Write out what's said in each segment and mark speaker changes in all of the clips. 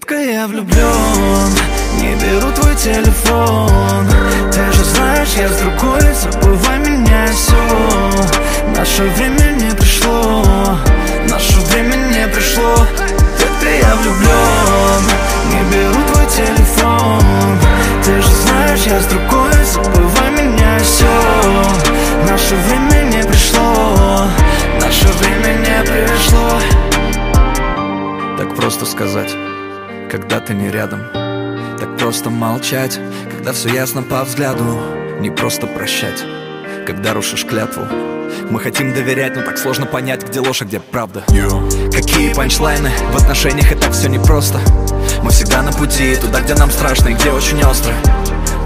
Speaker 1: Детка, я влюблен, не беру твой телефон. Ты же знаешь, я с другой, забывай меня, все. Наше время не пришло, наше время не пришло. Детка, я влюблен, не беру твой телефон. Ты же знаешь, я с другой, забывай меня, все. Наше время не пришло, наше время не пришло. Так просто сказать, когда ты не рядом. Так просто молчать, когда все ясно по взгляду. Не просто прощать, когда рушишь клятву. Мы хотим доверять, но так сложно понять, где ложь, а где правда. Какие панчлайны, в отношениях это все непросто. Мы всегда на пути, туда, где нам страшно и где очень остро.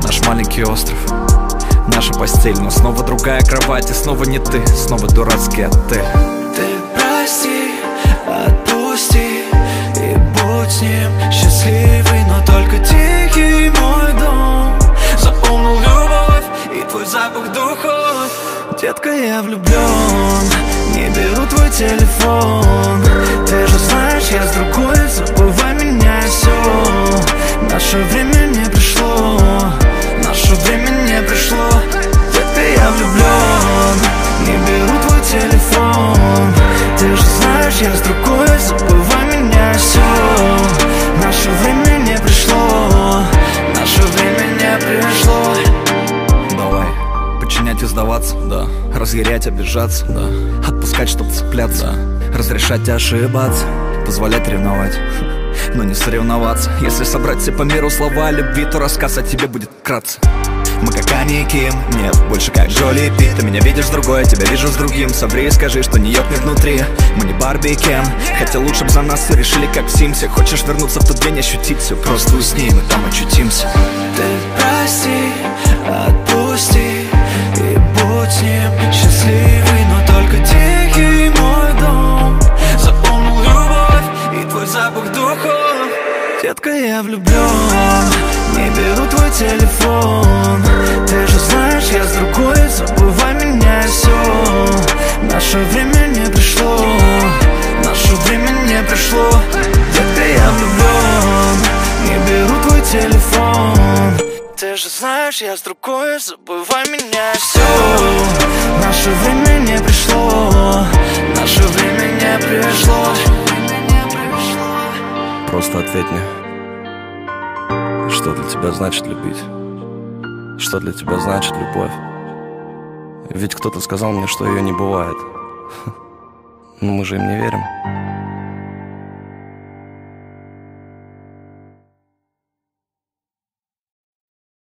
Speaker 1: Наш маленький остров, наша постель, но снова другая кровать. И снова не ты, снова дурацкий отель.
Speaker 2: Ты прости, отпусти и будь с ним счастливый, но только тихий мой дом. Запомнил любовь и твой запах духов.
Speaker 1: Детка, я влюблен, не беру твой телефон. Ты же знаешь, я с другой, забывай меня, все. Наше время не пришло, наше время не пришло. Детка, я влюблен, не беру твой телефон. Ты же знаешь, я с другой, забывай меня, все. Наше время не пришло, наше время не пришло.
Speaker 3: Давай подчинять и сдаваться, да. Разъярять, обижаться, да. Отпускать, чтоб цепляться, да. Разрешать ошибаться, позволять ревновать, но не соревноваться. Если собрать все по миру слова любви, то рассказ о тебе будет вкратце. Мы как Ани и Ким, нет, больше как Джоли и Пит. Ты меня видишь с другой, тебя вижу с другим. Соври и скажи, что не ёкнет внутри. Мы не Барби и Кен, хотя лучше б за нас все решили как в Симсе. Хочешь вернуться в тот день, ощутить все, просто усни, мы там очутимся.
Speaker 2: Ты прости, отпусти и будь с ним счастливый, но только тихий мой дом. Запомнил любовь и твой запах духов.
Speaker 1: Детка, я влюблен, не беру твой телефон. Ты же знаешь, я с другой, забывай меня, все. Наше время не пришло, наше время не пришло. Детка, я влюблен, не беру твой телефон. Ты же знаешь, я с другой, забывай меня, все. Наше время не пришло, наше время не пришло.
Speaker 3: Просто ответь мне, что для тебя значит любить? Что для тебя значит любовь? Ведь кто-то сказал мне, что ее не бывает. Но мы же им не верим.